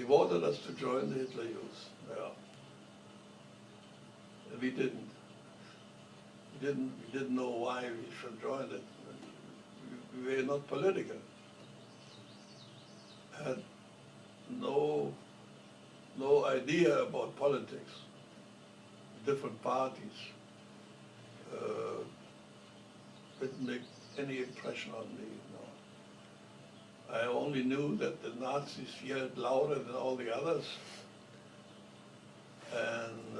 He wanted us to join the Hitler Youth. Yeah. And we didn't. We didn't know why we should join it. We were not political. Had no idea about politics, different parties. Didn't make any impression on me. No. I only knew that the Nazis yelled louder than all the others, and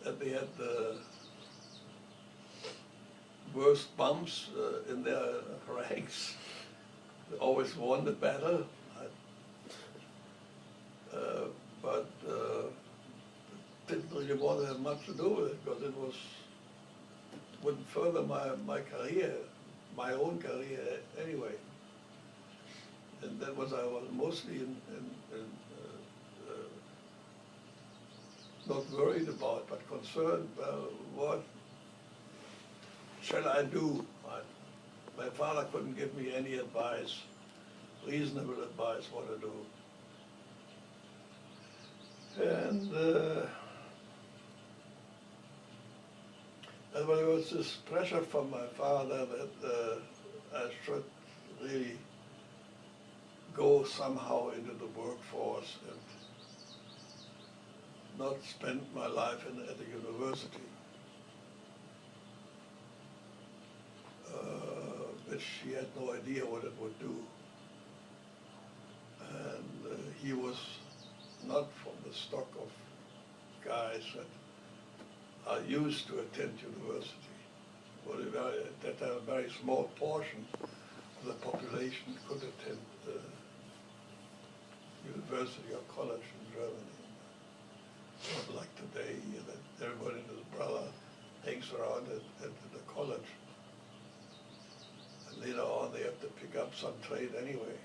that they had the worst bumps in their ranks. They always won the battle, but didn't really want to have much to do with it because it wouldn't further my career, my own career anyway. And that was I was mostly not worried about, but concerned. Well, what shall I do? My father couldn't give me any advice, reasonable advice, what to do. And there was this pressure from my father that I should really go somehow into the workforce and not spend my life at the university, which he had no idea what it would do. And he was not from the stock of guys that are used to attend university. Well, a very small portion of the population could attend university or college in Germany. Not like today, that everybody and his brother hangs around at the college. And later on they have to pick up some trade anyway.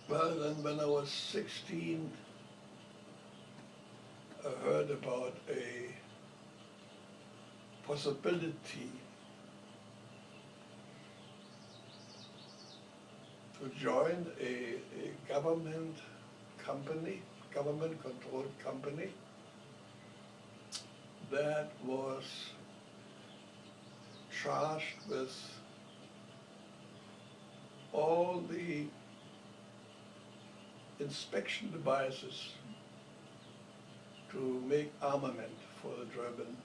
Well, then when I was 16, I heard about a possibility to join a government company, government-controlled company that was charged with all the inspection devices to make armament for the German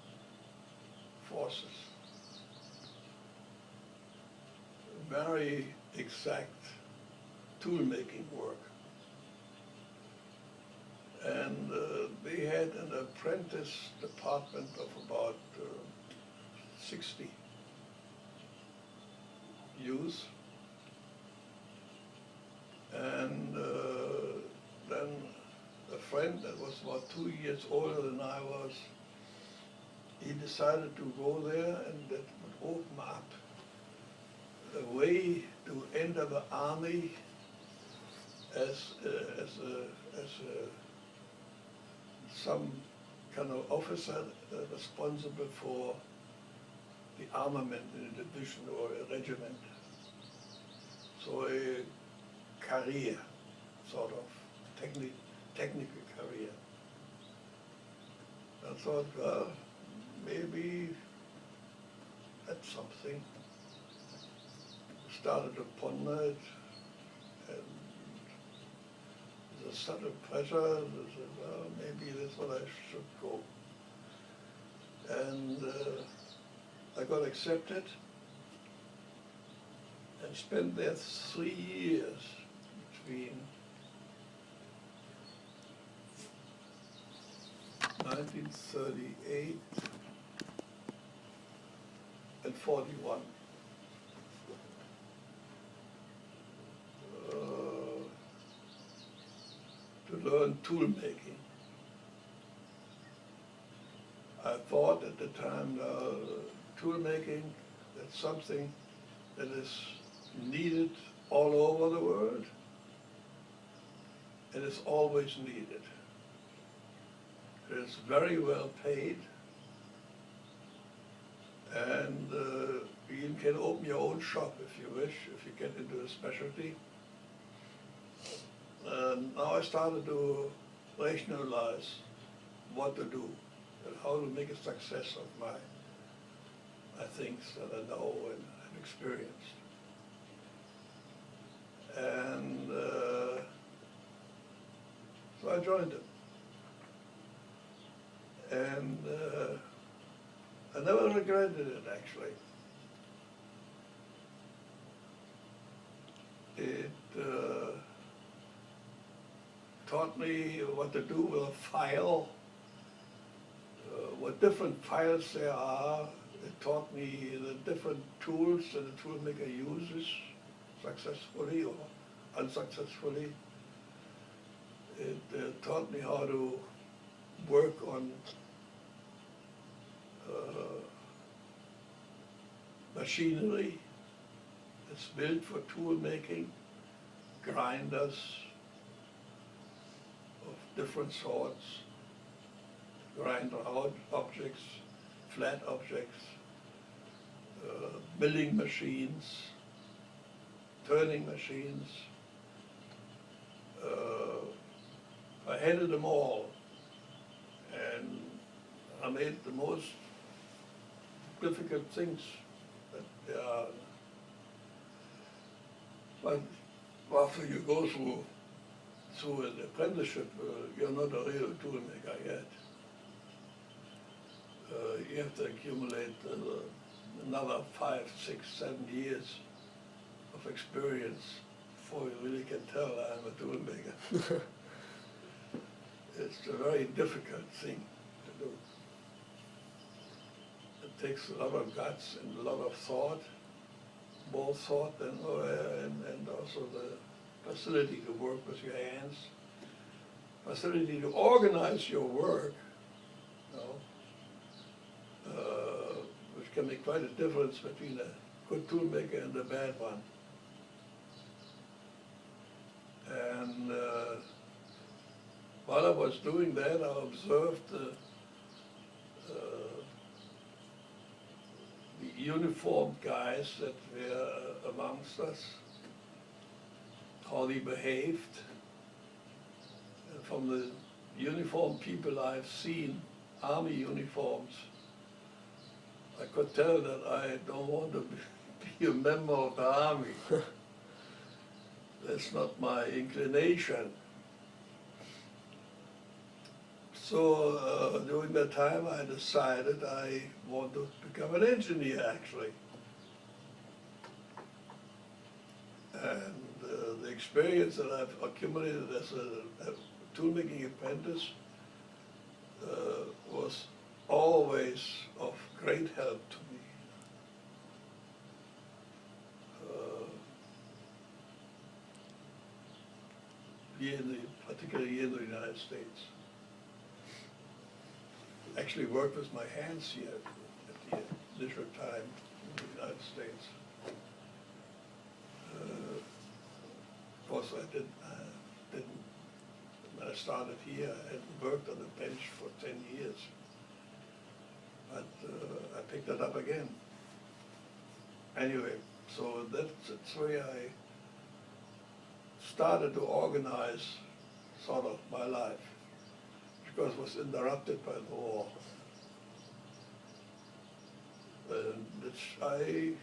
forces. Very exact tool-making work. And they had an apprentice department of about 60 youths. And then a friend that was about 2 years older than I was, he decided to go there, and that would open up a way to enter the army as some kind of officer responsible for the armament in a division or a regiment. So a career, sort of technical career. I thought, well, maybe that's something. Started to ponder it, and there's a subtle pressure. I said, well, maybe that's what I should go. And I got accepted and spent there 3 years between 1938 and 41. To learn tool making. I thought at the time tool making, that's something that is needed all over the world, and is always needed. It is very well paid, And you can open your own shop if you wish, if you get into a specialty. And now I started to rationalize what to do and how to make a success of my things that I know and have experienced. And so I joined them. And I never regretted it, actually. It taught me what to do with a file, what different files there are. It taught me the different tools that a toolmaker uses, successfully or unsuccessfully. It taught me how to work on machinery that's built for tool making, grinders of different sorts, grind out objects, flat objects, milling machines, turning machines. I handled them all, and I made the most difficult things that there are. But after you go through an apprenticeship, you're not a real toolmaker yet. You have to accumulate another 5, 6, 7 years of experience before you really can tell I'm a toolmaker. It's a very difficult thing to do. It takes a lot of guts and a lot of thought, more thought and also the facility to work with your hands, facility to organize your work, you know, which can make quite a difference between a good toolmaker and a bad one. And while I was doing that, I observed the uniformed guys that were amongst us, how they behaved. And from the uniformed people I've seen, army uniforms, I could tell that I don't want to be a member of the army. That's not my inclination. So during that time I decided I want to become an engineer, actually. And the experience that I've accumulated as a toolmaking apprentice was always of great help to me. Particularly here in the United States. Actually worked with my hands here at the initial time in the United States. Of course, I didn't, when I started here, I hadn't worked on the bench for 10 years. But I picked it up again. Anyway, so that's where I started to organize sort of my life, because it was interrupted by the war. And which I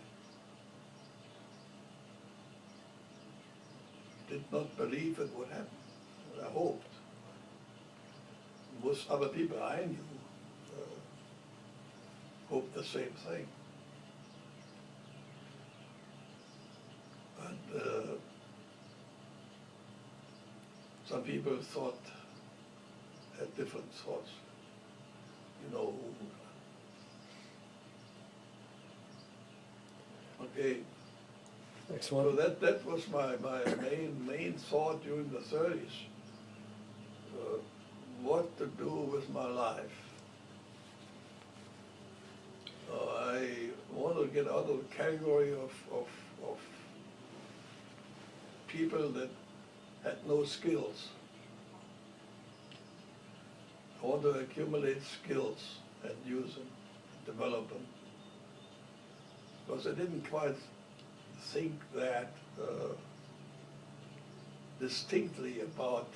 did not believe it would happen. I hoped. Most other people I knew hoped the same thing. But some people thought, had different thoughts, you know. Okay. Next one. So that was my main thought during the 30s. What to do with my life. I wanted to get out of the category of people that had no skills. I want to accumulate skills and use them, develop them. because I didn't quite think that distinctly about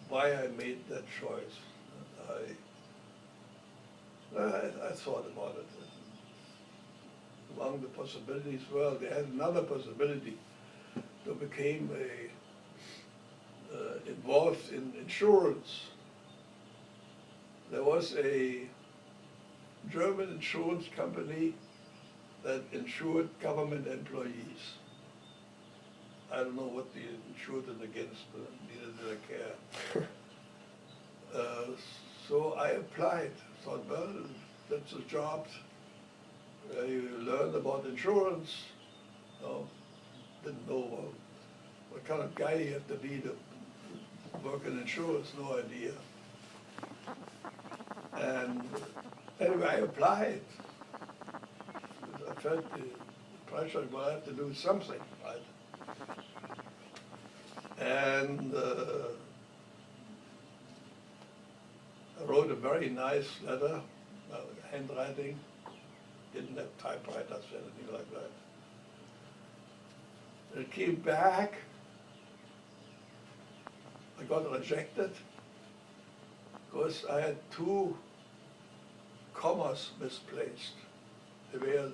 why I made that choice. I thought about it. Among the possibilities, well, they had another possibility to become involved in insurance. There was a German insurance company that insured government employees. I don't know what they insured it against, neither did I care. So I applied, thought, well, that's a job. You learn about insurance. No, didn't know what kind of guy you have to be to work in insurance, no idea. And anyway, I applied. I felt the pressure, well, I have to do something, right? And I wrote a very nice letter, handwriting, didn't have typewriters or anything like that. It came back, I got rejected because I had 2 commas misplaced. They were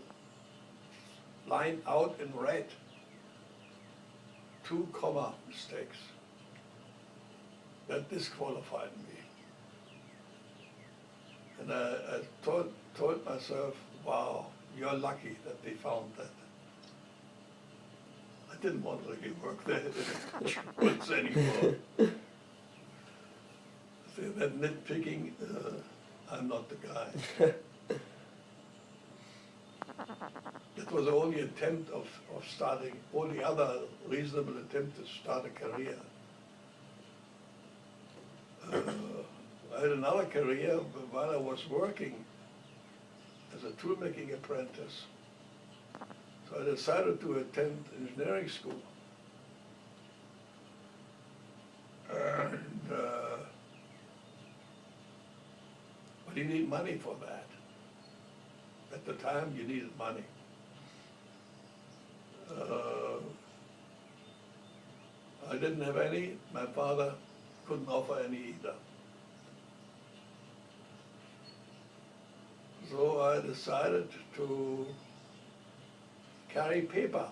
lined out in red. 2 comma mistakes. That disqualified me. And I told myself, wow, you're lucky that they found that. I didn't want to really work there anymore. So that nitpicking, I'm not the guy. That was the only attempt of starting, only other reasonable attempt to start a career. I had another career while I was working as a toolmaking apprentice. So I decided to attend engineering school. And, but you need money for that. At the time, you needed money. I didn't have any. My father couldn't offer any either. So I decided to carry paper,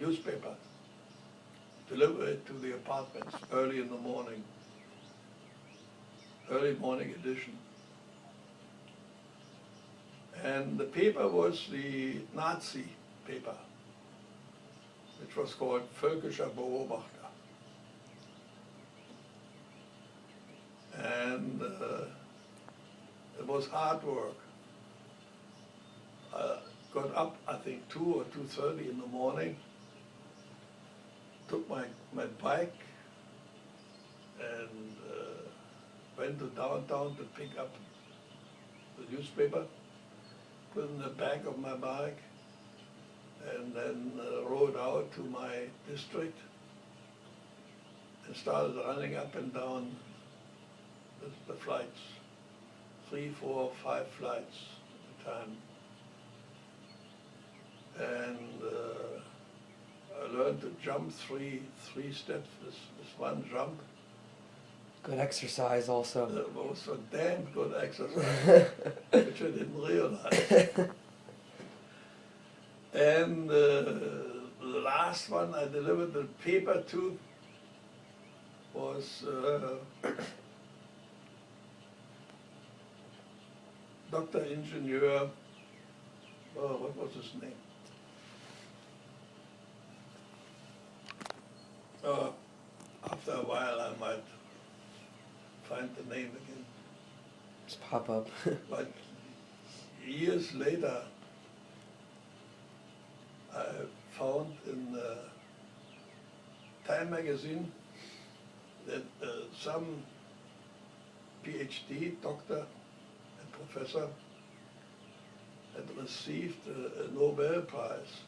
newspaper, deliver it to the apartments early in the morning, early morning edition. And the paper was the Nazi paper, which was called Völkischer Beobachter. And it was hard work. I got up, I think, 2 or 2:30 in the morning, took my bike and went to downtown to pick up the newspaper, put it in the back of my bike, and then rode out to my district and started running up and down the flights, 3, 4, 5 flights at a time. And I learned to jump three steps, this one jump. Good exercise also. It was a damn good exercise, which I didn't realize. And the last one I delivered the paper to was Dr. Ingenieur, what was his name? After a while I might find the name again. Just pop up. But years later, I found in Time magazine that some PhD, doctor and professor had received a Nobel Prize